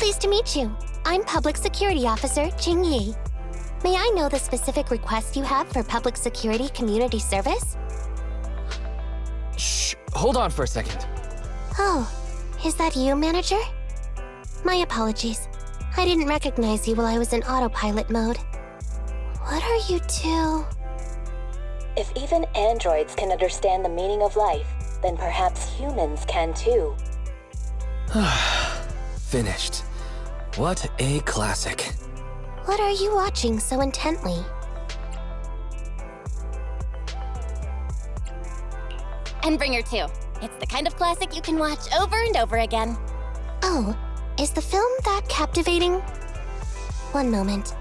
Pleased to meet you. I'm Public Security Officer Chinyi. May I know the specific request you have for public security community service? Shh, hold on for a second. Oh, is that you, Manager? My apologies. I didn't recognize you while I was in autopilot mode. What are you two? If even androids can understand the meaning of life, then perhaps humans can too. Finished. What a classic. What are you watching so intently? Endbringer 2. It's the kind of classic you can watch over and over again. Oh, is the film that captivating? One moment.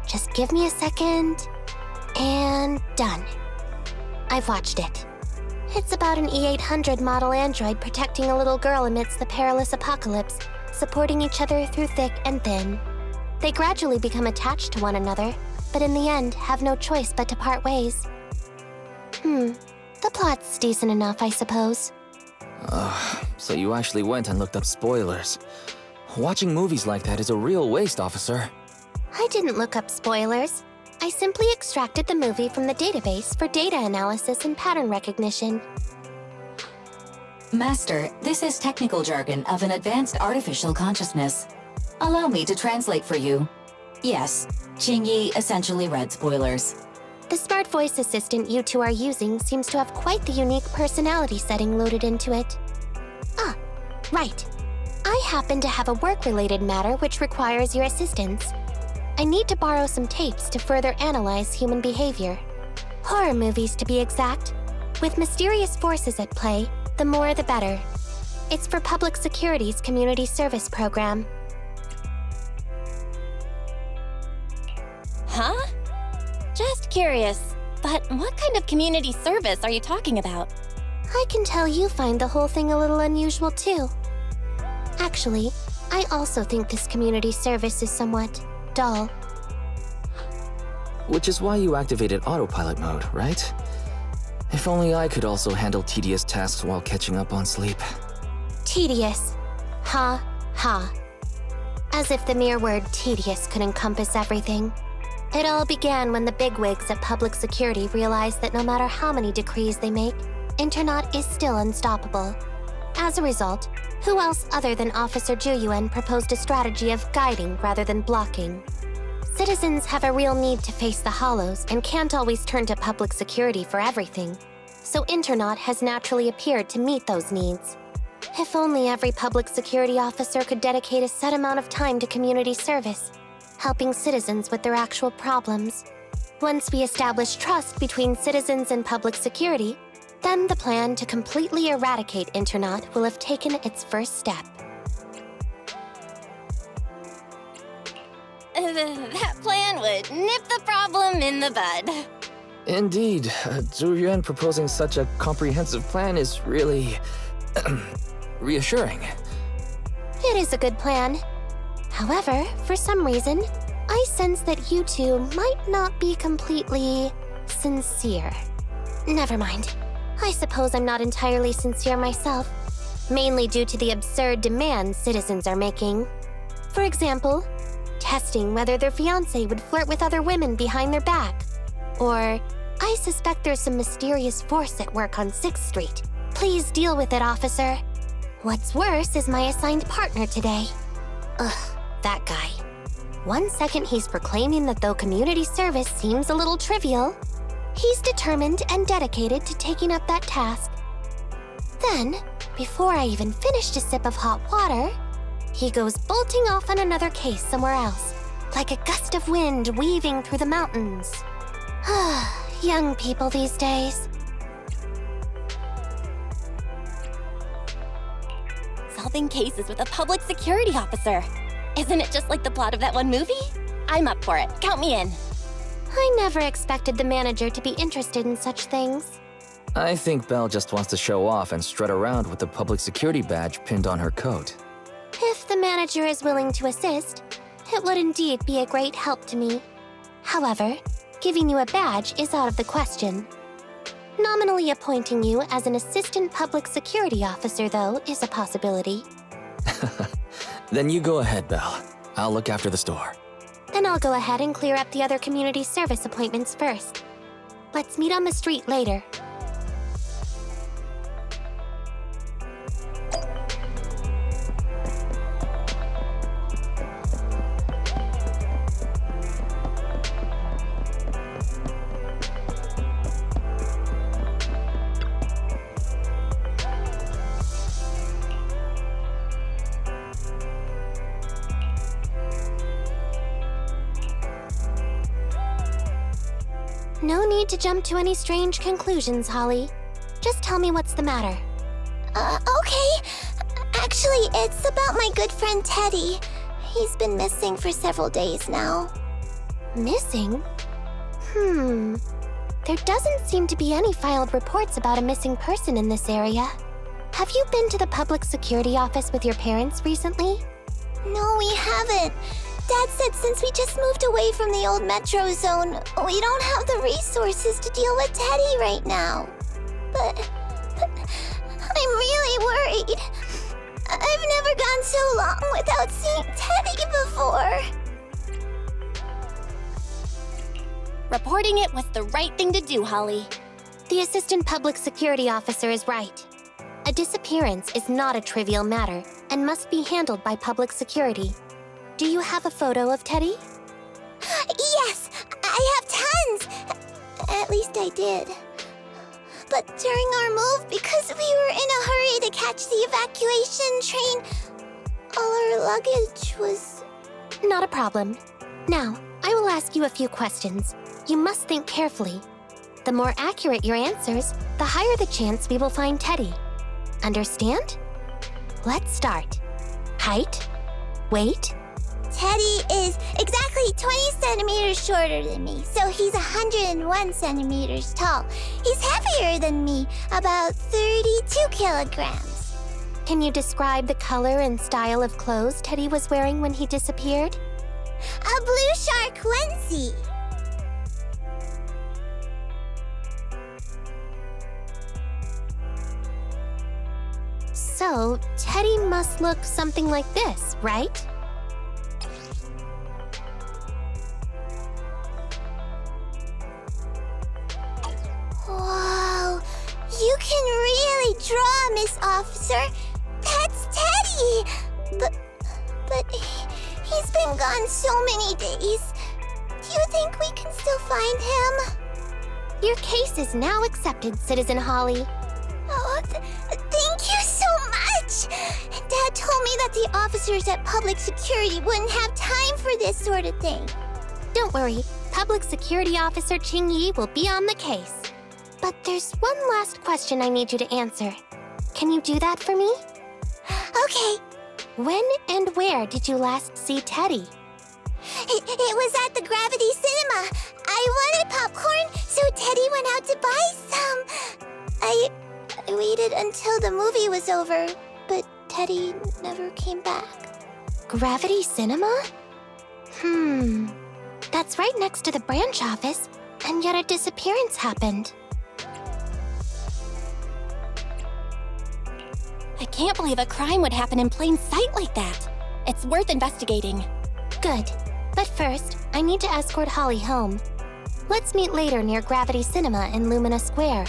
Just give me a second. And done. I've watched it. It's about an E-800 model android protecting a little girl amidst the perilous apocalypse, supporting each other through thick and thin. They gradually become attached to one another, but in the end have no choice but to part ways. The plot's decent enough, I suppose. So you actually went and looked up spoilers. Watching movies like that is a real waste, officer. I didn't look up spoilers. I simply extracted the movie from the database for data analysis and pattern recognition. Master, this is technical jargon of an advanced artificial consciousness. Allow me to translate for you. Yes, Chinyi essentially read spoilers. The smart voice assistant you two are using seems to have quite the unique personality setting loaded into it. Ah, right. I happen to have a work-related matter which requires your assistance. I need to borrow some tapes to further analyze human behavior. Horror movies, to be exact. With mysterious forces at play, the more the better. It's for Public Security's community service program. Huh? Just curious, but what kind of community service are you talking about? I can tell you find the whole thing a little unusual too. Actually, I also think this community service is somewhat dull. Which is why you activated autopilot mode, right? If only I could also handle tedious tasks while catching up on sleep. Tedious. Ha, ha. As if the mere word tedious could encompass everything. It all began when the bigwigs at Public Security realized that no matter how many decrees they make, Internet is still unstoppable. As a result, who else other than Officer Juyuan proposed a strategy of guiding rather than blocking? Citizens have a real need to face the hollows and can't always turn to Public Security for everything. So Internet has naturally appeared to meet those needs. If only every Public Security officer could dedicate a set amount of time to community service, helping citizens with their actual problems. Once we establish trust between citizens and Public Security, then the plan to completely eradicate Internet will have taken its first step. That plan would nip the problem in the bud. Indeed, Zhu Yuan proposing such a comprehensive plan is really reassuring. It is a good plan. However, for some reason, I sense that you two might not be completely sincere. Never mind. I suppose I'm not entirely sincere myself, mainly due to the absurd demands citizens are making. For example, testing whether their fiancé would flirt with other women behind their back. Or, I suspect there's some mysterious force at work on 6th Street. Please deal with it, officer. What's worse is my assigned partner today. Ugh, that guy. One second he's proclaiming that though community service seems a little trivial, he's determined and dedicated to taking up that task. Then, before I even finished a sip of hot water, he goes bolting off on another case somewhere else, like a gust of wind weaving through the mountains. Young people these days. Solving cases with a public security officer. Isn't it just like the plot of that one movie? I'm up for it. Count me in. I never expected the manager to be interested in such things. I think Belle just wants to show off and strut around with the public security badge pinned on her coat. If the manager is willing to assist, it would indeed be a great help to me. However, giving you a badge is out of the question. Nominally appointing you as an assistant public security officer, though, is a possibility. Then you go ahead, Belle. I'll look after the store. Then I'll go ahead and clear up the other community service appointments first. Let's meet on the street later. No need to jump to any strange conclusions, Holly. Just tell me what's the matter. Okay. Actually, it's about my good friend Teddy. He's been missing for several days now. Missing? There doesn't seem to be any filed reports about a missing person in this area. Have you been to the public security office with your parents recently? No, we haven't. Dad said since we just moved away from the old metro zone, we don't have the resources to deal with Teddy right now. But I'm really worried. I've never gone so long without seeing Teddy before. Reporting it was the right thing to do, Holly. The assistant public security officer is right. A disappearance is not a trivial matter and must be handled by public security. Do you have a photo of Teddy? Yes, I have tons. At least I did. But during our move, because we were in a hurry to catch the evacuation train, all our luggage was... Not a problem. Now, I will ask you a few questions. You must think carefully. The more accurate your answers, the higher the chance we will find Teddy. Understand? Let's start. Height? Weight? Teddy is exactly 20 centimeters shorter than me, so he's 101 centimeters tall. He's heavier than me, about 32 kilograms. Can you describe the color and style of clothes Teddy was wearing when he disappeared? A blue shark onesie. So, Teddy must look something like this, right? Whoa, you can really draw, Miss Officer. That's Teddy. But he's been gone so many days. Do you think we can still find him? Your case is now accepted, Citizen Holly. Oh, thank you so much. Dad told me that the officers at Public Security wouldn't have time for this sort of thing. Don't worry, Public Security Officer Qingyi will be on the case. But there's one last question I need you to answer. Can you do that for me? Okay. When and where did you last see Teddy? It was at the Gravity Cinema. I wanted popcorn, so Teddy went out to buy some. I waited until the movie was over, but Teddy never came back. Gravity Cinema? That's right next to the branch office, and yet a disappearance happened. I can't believe a crime would happen in plain sight like that. It's worth investigating. Good. But first, I need to escort Holly home. Let's meet later near Gravity Cinema in Lumina Square.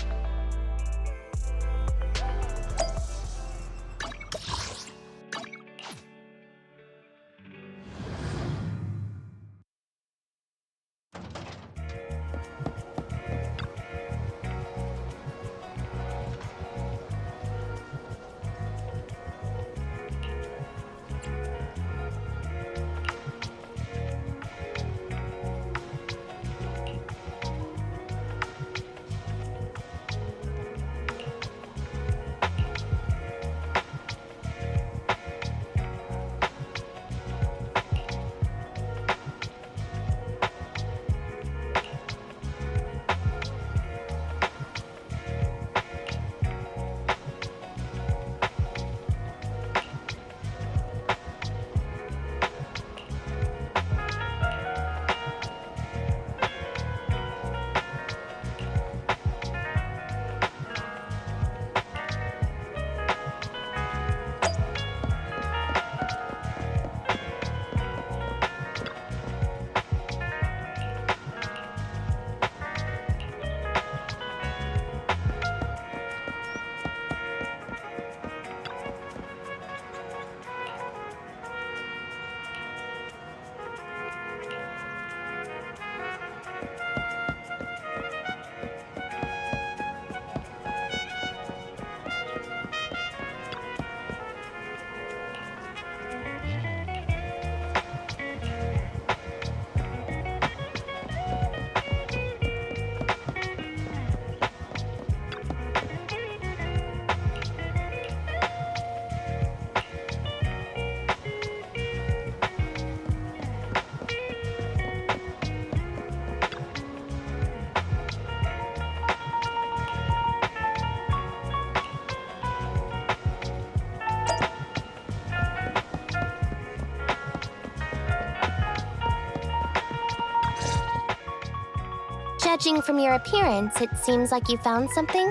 Judging from your appearance, it seems like you found something.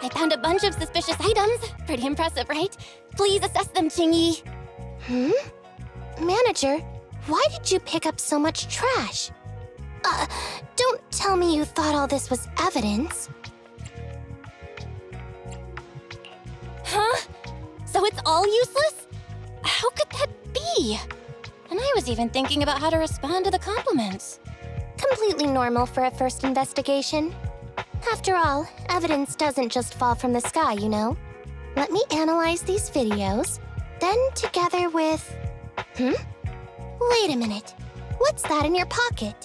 I found a bunch of suspicious items. Pretty impressive, right? Please assess them, Chingy. Manager, why did you pick up so much trash? Don't tell me you thought all this was evidence. Huh? So it's all useless? How could that be? And I was even thinking about how to respond to the compliments. Completely normal for a first investigation. After all, evidence doesn't just fall from the sky, you know. Let me analyze these videos, then together with... Wait a minute. What's that in your pocket?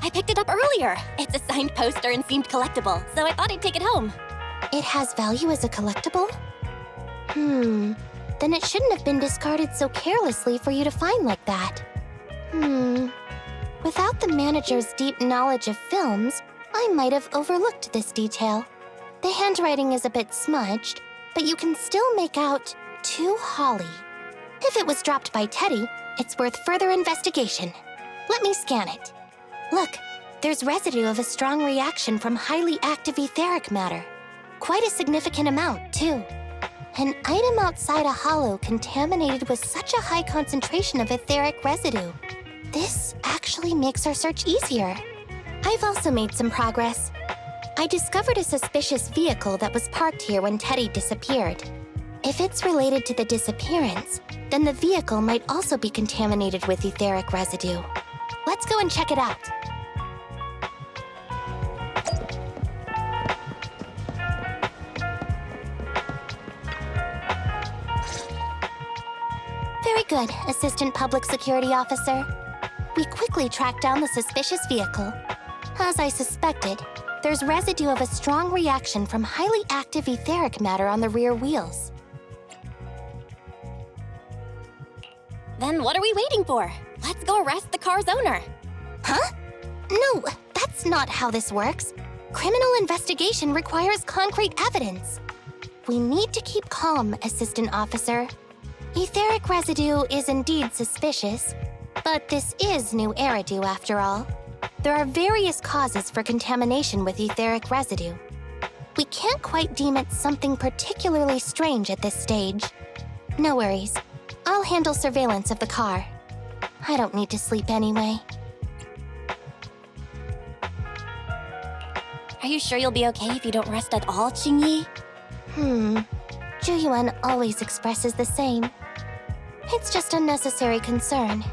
I picked it up earlier. It's a signed poster and seemed collectible, so I thought I'd take it home. It has value as a collectible? Then it shouldn't have been discarded so carelessly for you to find like that. Without the manager's deep knowledge of films, I might have overlooked this detail. The handwriting is a bit smudged, but you can still make out "To Holly." If it was dropped by Teddy, it's worth further investigation. Let me scan it. Look, there's residue of a strong reaction from highly active etheric matter. Quite a significant amount, too. An item outside a hollow contaminated with such a high concentration of etheric residue. This actually makes our search easier. I've also made some progress. I discovered a suspicious vehicle that was parked here when Teddy disappeared. If it's related to the disappearance, then the vehicle might also be contaminated with etheric residue. Let's go and check it out. Very good, Assistant Public Security Officer. We quickly tracked down the suspicious vehicle. As I suspected, there's residue of a strong reaction from highly active etheric matter on the rear wheels. Then what are we waiting for? Let's go arrest the car's owner. Huh? No, that's not how this works. Criminal investigation requires concrete evidence. We need to keep calm, Assistant Officer. Etheric residue is indeed suspicious, but this is new Eridu after all. There are various causes for contamination with etheric residue. We can't quite deem it something particularly strange at this stage. No worries. I'll handle surveillance of the car. I don't need to sleep anyway. Are you sure you'll be okay if you don't rest at all, Chingy? Juyuan always expresses the same. It's just unnecessary concern.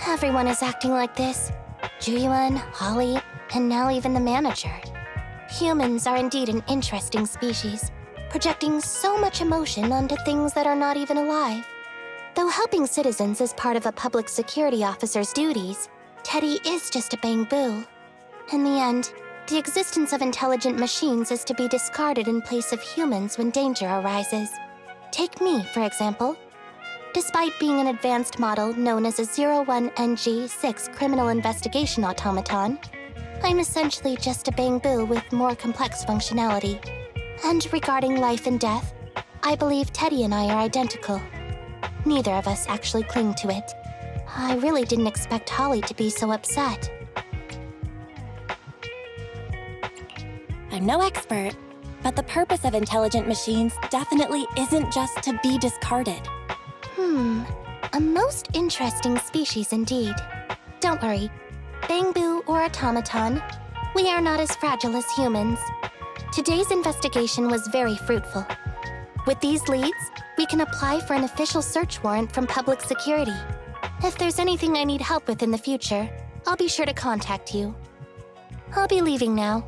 Everyone is acting like this. Juyuan, Holly, and now even the manager. Humans are indeed an interesting species, projecting so much emotion onto things that are not even alive. Though helping citizens is part of a public security officer's duties, Teddy is just a bangboo. In the end, the existence of intelligent machines is to be discarded in place of humans when danger arises. Take me, for example. Despite being an advanced model known as a 01NG6 criminal investigation automaton, I'm essentially just a bangboo with more complex functionality. And regarding life and death, I believe Teddy and I are identical. Neither of us actually cling to it. I really didn't expect Holly to be so upset. I'm no expert, but the purpose of intelligent machines definitely isn't just to be discarded. A most interesting species indeed. Don't worry, bangboo or automaton, we are not as fragile as humans. Today's investigation was very fruitful. With these leads, we can apply for an official search warrant from public security. If there's anything I need help with in the future, I'll be sure to contact you. I'll be leaving now.